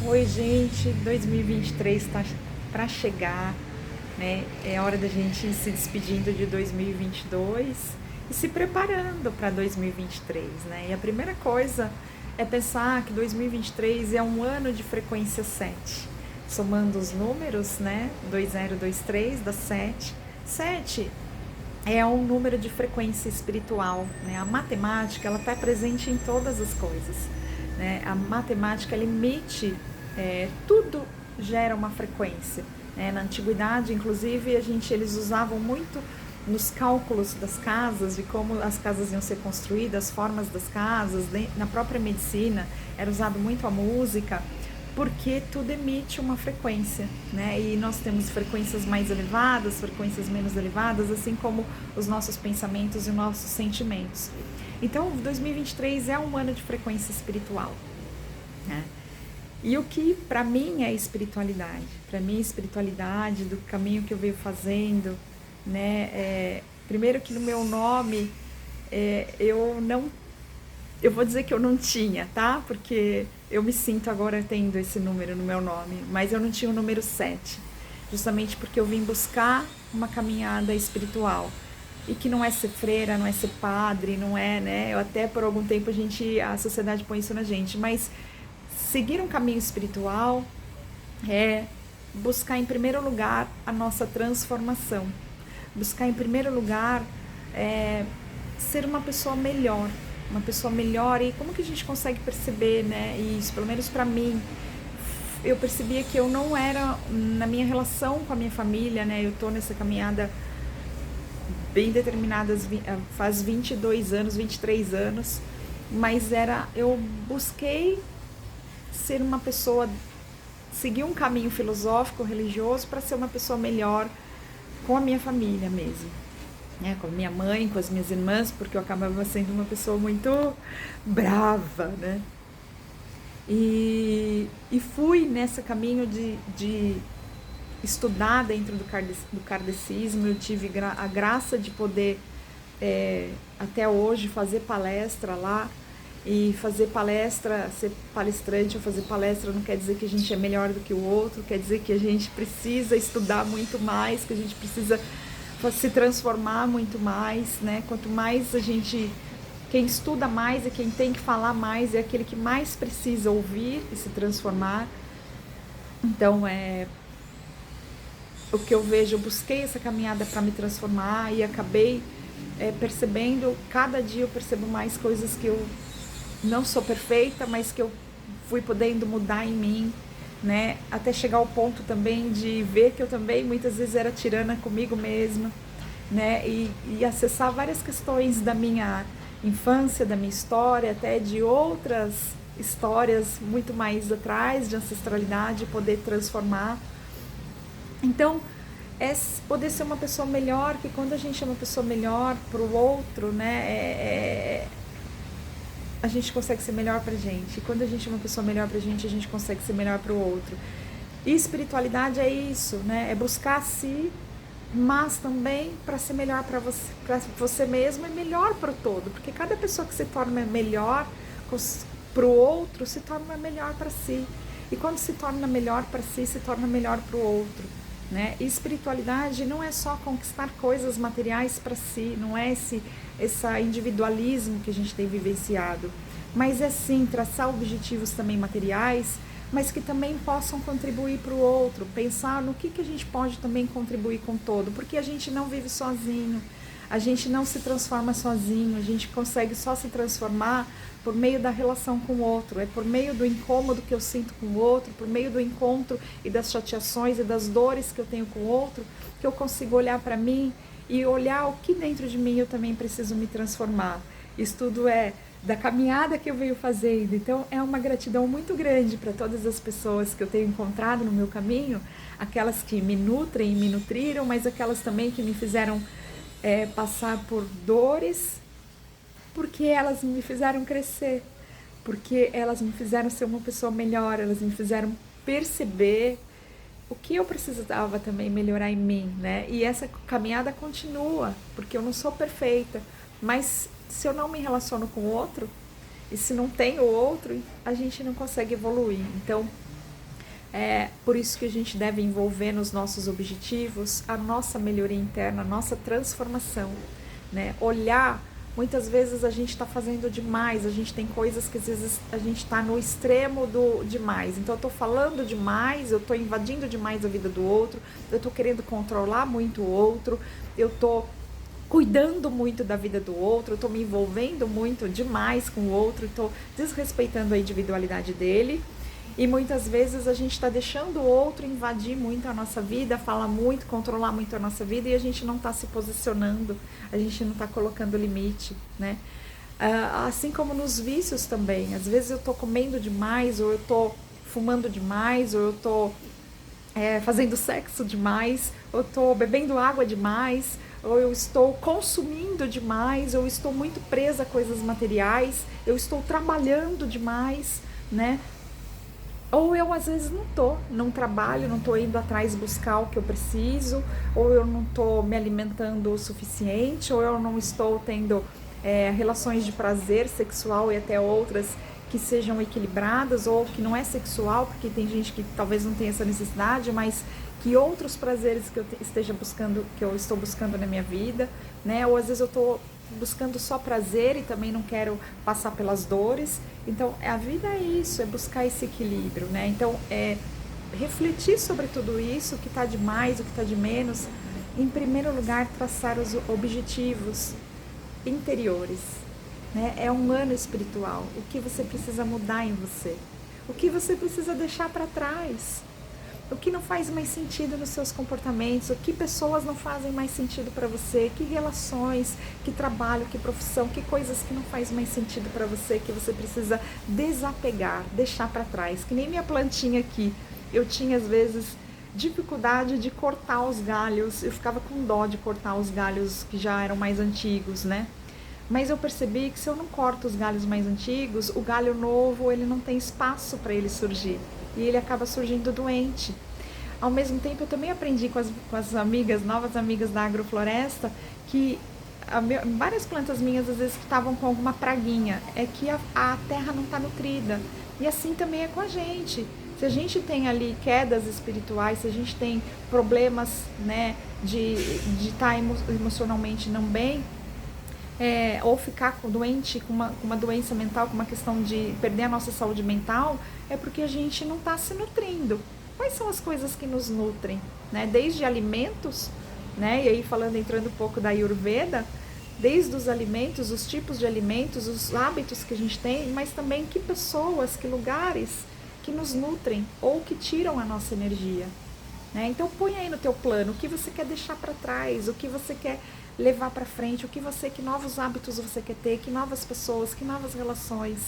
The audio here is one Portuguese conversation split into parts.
Oi, gente, 2023 está para chegar, né? É hora da gente ir se despedindo de 2022 e se preparando para 2023, né? E a primeira coisa é pensar que 2023 é um ano de frequência 7. Somando os números, né? 2023 dá 7. 7 é um número de frequência espiritual, né? A matemática, ela está presente em todas as coisas, né? A matemática, ela emite, tudo gera uma frequência, né? Na antiguidade, inclusive, eles usavam muito nos cálculos das casas, de como as casas iam ser construídas, as formas das casas, na própria medicina, era usado muito a música, porque tudo emite uma frequência, né? E nós temos frequências mais elevadas, frequências menos elevadas, assim como os nossos pensamentos e os nossos sentimentos. Então, 2023 é um ano de frequência espiritual, né? E o que para mim é espiritualidade? Para mim, espiritualidade do caminho que eu venho fazendo, né? Primeiro que no meu nome, eu não, eu vou dizer que eu não tinha, tá? Porque eu me sinto agora tendo esse número no meu nome, mas eu não tinha o número 7, justamente porque eu vim buscar uma caminhada espiritual. E que não é ser freira, não é ser padre, não é, né? Eu até por algum tempo a sociedade põe isso na gente, mas seguir um caminho espiritual é buscar em primeiro lugar a nossa transformação, buscar em primeiro lugar ser uma pessoa melhor. E como que a gente consegue perceber, né? Isso, pelo menos para mim, eu percebia que eu não era na minha relação com a minha família, né? Eu tô nessa caminhada bem determinada faz 22 anos, 23 anos, mas eu busquei ser uma pessoa, seguir um caminho filosófico, religioso, para ser uma pessoa melhor com a minha família mesmo, né? Com a minha mãe, com as minhas irmãs, porque eu acabava sendo uma pessoa muito brava, né? E fui nesse caminho de estudar dentro do kardecismo. Eu tive a graça de poder, até hoje, fazer palestra lá. E fazer palestra, ser palestrante ou fazer palestra não quer dizer que a gente é melhor do que o outro, quer dizer que a gente precisa estudar muito mais, que a gente precisa se transformar muito mais, né? Quanto mais a gente, quem estuda mais e quem tem que falar mais é aquele que mais precisa ouvir e se transformar. Então, o que eu vejo, eu busquei essa caminhada para me transformar e acabei percebendo, cada dia eu percebo mais coisas que eu não sou perfeita, mas que eu fui podendo mudar em mim, né? Até chegar ao ponto também de ver que eu também muitas vezes era tirana comigo mesma, né? E acessar várias questões da minha infância, da minha história, até de outras histórias muito mais atrás, de ancestralidade, poder transformar. Então, é poder ser uma pessoa melhor, que quando a gente é uma pessoa melhor para o outro, né, a gente consegue ser melhor pra gente. E quando a gente é uma pessoa melhor pra gente, a gente consegue ser melhor pro outro. E espiritualidade é isso, né? É buscar a si, mas também para ser melhor para você mesmo e melhor para o todo. Porque cada pessoa que se torna melhor pro outro, se torna melhor para si. E quando se torna melhor para si, se torna melhor pro outro. Né? E espiritualidade não é só conquistar coisas materiais para si, não é esse individualismo que a gente tem vivenciado, mas é sim traçar objetivos também materiais, mas que também possam contribuir para o outro, pensar no que a gente pode também contribuir com o todo, porque a gente não vive sozinho, a gente não se transforma sozinho, a gente consegue só se transformar por meio da relação com o outro, é por meio do incômodo que eu sinto com o outro, por meio do encontro e das chateações e das dores que eu tenho com o outro, que eu consigo olhar para mim e olhar o que dentro de mim eu também preciso me transformar. Isso tudo é da caminhada que eu venho fazendo. Então é uma gratidão muito grande para todas as pessoas que eu tenho encontrado no meu caminho, aquelas que me nutrem e me nutriram, mas aquelas também que me fizeram passar por dores, porque elas me fizeram crescer, porque elas me fizeram ser uma pessoa melhor, elas me fizeram perceber o que eu precisava também melhorar em mim, né? E essa caminhada continua, porque eu não sou perfeita, mas se eu não me relaciono com o outro, e se não tem o outro, a gente não consegue evoluir. Então, Por isso que a gente deve envolver nos nossos objetivos a nossa melhoria interna, a nossa transformação, né? Olhar, muitas vezes a gente está fazendo demais, a gente tem coisas que às vezes a gente está no extremo do demais. Então eu estou falando demais, eu estou invadindo demais a vida do outro, eu estou querendo controlar muito o outro, eu estou cuidando muito da vida do outro, eu estou me envolvendo muito demais com o outro, estou desrespeitando a individualidade dele. E muitas vezes a gente está deixando o outro invadir muito a nossa vida, falar muito, controlar muito a nossa vida, e a gente não está se posicionando, a gente não está colocando limite, né? Assim como nos vícios também, às vezes eu estou comendo demais, ou eu estou fumando demais, ou eu estou fazendo sexo demais, ou eu estou bebendo água demais, ou eu estou consumindo demais, ou eu estou muito presa a coisas materiais, eu estou trabalhando demais, né? Ou eu às vezes não trabalho, não estou indo atrás buscar o que eu preciso, ou eu não estou me alimentando o suficiente, ou eu não estou tendo relações de prazer sexual e até outras que sejam equilibradas, ou que não é sexual, porque tem gente que talvez não tenha essa necessidade, mas que outros prazeres que eu esteja buscando, que eu estou buscando na minha vida, né? Ou às vezes eu estou buscando só prazer e também não quero passar pelas dores. Então a vida é isso, é buscar esse equilíbrio, né? Então refletir sobre tudo isso, o que está de mais, o que está de menos. Em primeiro lugar, traçar os objetivos interiores, né? É um ano espiritual. O que você precisa mudar em você? O que você precisa deixar para trás? O que não faz mais sentido nos seus comportamentos, o que pessoas não fazem mais sentido para você, que relações, que trabalho, que profissão, que coisas que não faz mais sentido para você, que você precisa desapegar, deixar para trás. Que nem minha plantinha aqui, eu tinha às vezes dificuldade de cortar os galhos, eu ficava com dó de cortar os galhos que já eram mais antigos, né? Mas eu percebi que se eu não corto os galhos mais antigos, o galho novo ele não tem espaço para ele surgir. E ele acaba surgindo doente. Ao mesmo tempo, eu também aprendi com as amigas, novas amigas da agrofloresta, que várias plantas minhas, às vezes, que estavam com alguma praguinha, é que a terra não está nutrida. E assim também é com a gente. Se a gente tem ali quedas espirituais, se a gente tem problemas, né, de estar emocionalmente não bem, ou ficar doente com uma doença mental, com uma questão de perder a nossa saúde mental, é porque a gente não está se nutrindo. Quais são as coisas que nos nutrem? Né? Desde alimentos, né? E aí entrando um pouco da Ayurveda, desde os alimentos, os tipos de alimentos, os hábitos que a gente tem, mas também que pessoas, que lugares que nos nutrem ou que tiram a nossa energia. Né? Então põe aí no teu plano o que você quer deixar para trás, o que você quer levar para frente, que novos hábitos você quer ter, que novas pessoas, que novas relações,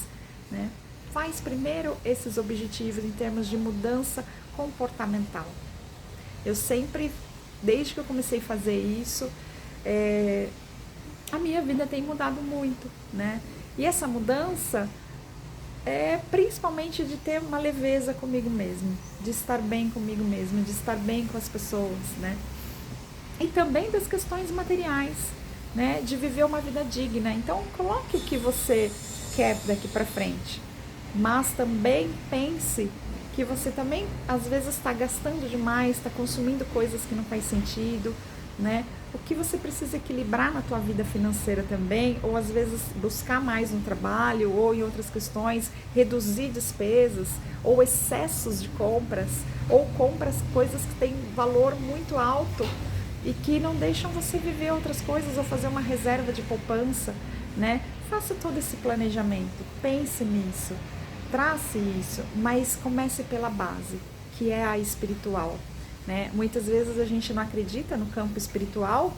né? Faz primeiro esses objetivos em termos de mudança comportamental. Eu sempre, desde que eu comecei a fazer isso, a minha vida tem mudado muito, né? E essa mudança é principalmente de ter uma leveza comigo mesmo, de estar bem comigo mesmo, de estar bem com as pessoas, né? E também das questões materiais, né? De viver uma vida digna. Então, coloque o que você quer daqui para frente, mas também pense que você também, às vezes, está gastando demais, está consumindo coisas que não faz sentido, né? O que você precisa equilibrar na tua vida financeira também, ou às vezes buscar mais no trabalho, ou em outras questões, reduzir despesas, ou excessos de compras, ou compras, coisas que têm valor muito alto, e que não deixam você viver outras coisas ou fazer uma reserva de poupança, né? Faça todo esse planejamento, pense nisso, trace isso, mas comece pela base, que é a espiritual, né? Muitas vezes a gente não acredita no campo espiritual,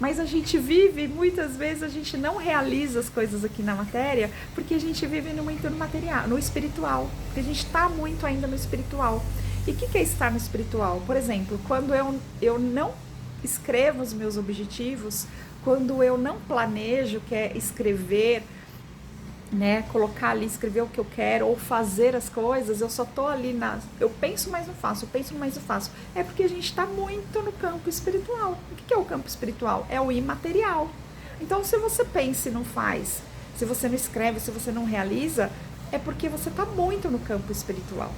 mas a gente vive, muitas vezes a gente não realiza as coisas aqui na matéria, porque a gente vive muito no material, no espiritual, porque a gente está muito ainda no espiritual. E o que é estar no espiritual? Por exemplo, quando eu não escrevo os meus objetivos, quando eu não planejo, que é escrever, né, colocar ali, escrever o que eu quero, ou fazer as coisas, eu só tô ali eu penso, mas não faço, eu penso, mas não faço. É porque a gente está muito no campo espiritual. O que é o campo espiritual? É o imaterial. Então, se você pensa e não faz, se você não escreve, se você não realiza, é porque você está muito no campo espiritual.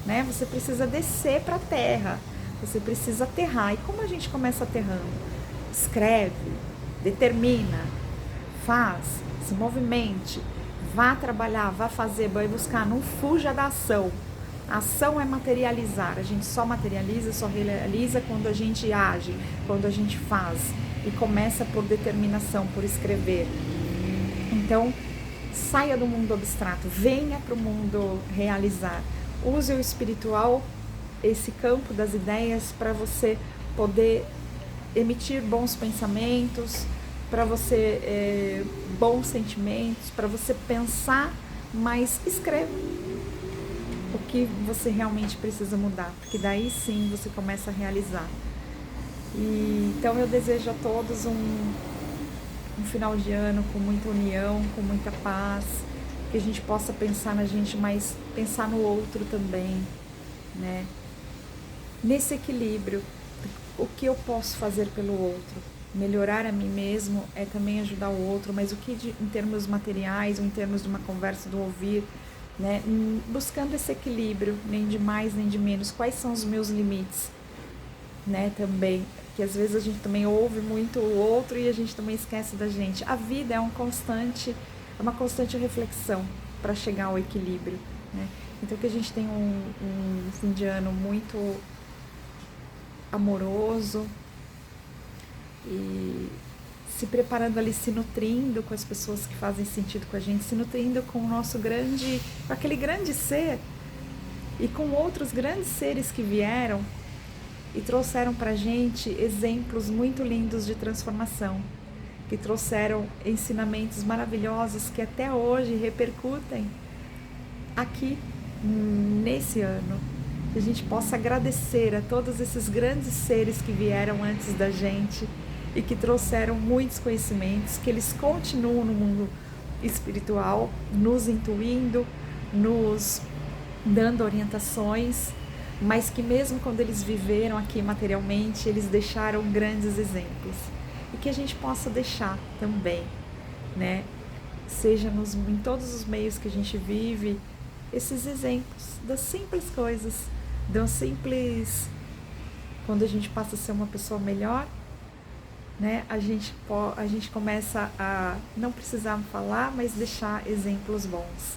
né? Você precisa descer para a terra, você precisa aterrar. E como a gente começa aterrando? Escreve, determina, faz, se movimente, vá trabalhar, vá fazer, vai buscar, não fuja da ação. A ação é materializar, a gente só materializa, só realiza quando a gente age, quando a gente faz e começa por determinação, por escrever. Então, saia do mundo abstrato, venha para o mundo realizar. Use o espiritual, esse campo das ideias, para você poder emitir bons pensamentos, para você bons sentimentos, para você pensar, mas escreva o que você realmente precisa mudar, porque daí sim você começa a realizar. E então eu desejo a todos um final de ano com muita união, com muita paz, que a gente possa pensar na gente, mas pensar no outro também, né? Nesse equilíbrio, o que eu posso fazer pelo outro? Melhorar a mim mesmo é também ajudar o outro, mas o que em termos materiais, ou em termos de uma conversa, do ouvir, né? Buscando esse equilíbrio, nem de mais nem de menos. Quais são os meus limites, né? Também, que às vezes a gente também ouve muito o outro e a gente também esquece da gente. A vida é uma constante reflexão para chegar ao equilíbrio, né? Então que a gente tenha um fim de ano muito amoroso e se preparando ali, se nutrindo com as pessoas que fazem sentido com a gente, se nutrindo com o nosso grande, com aquele grande ser e com outros grandes seres que vieram e trouxeram pra gente exemplos muito lindos de transformação, que trouxeram ensinamentos maravilhosos que até hoje repercutem aqui nesse ano. Que a gente possa agradecer a todos esses grandes seres que vieram antes da gente e que trouxeram muitos conhecimentos, que eles continuam no mundo espiritual, nos intuindo, nos dando orientações, mas que mesmo quando eles viveram aqui materialmente, eles deixaram grandes exemplos. E que a gente possa deixar também, né? Seja em todos os meios que a gente vive, esses exemplos das simples coisas, do simples, quando a gente passa a ser uma pessoa melhor, né? A gente começa a não precisar falar, mas deixar exemplos bons.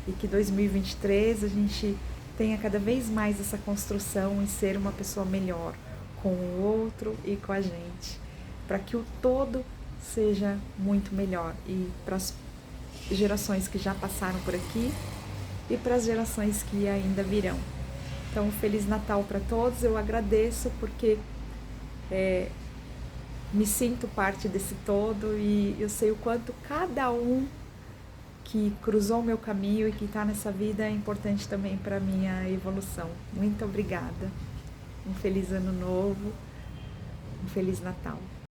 E que 2023 a gente tenha cada vez mais essa construção em ser uma pessoa melhor com o outro e com a gente, para que o todo seja muito melhor e para as gerações que já passaram por aqui e para as gerações que ainda virão. Então, Feliz Natal para todos. Eu agradeço porque me sinto parte desse todo e eu sei o quanto cada um que cruzou o meu caminho e que está nessa vida é importante também para a minha evolução. Muito obrigada. Um feliz ano novo, um feliz Natal.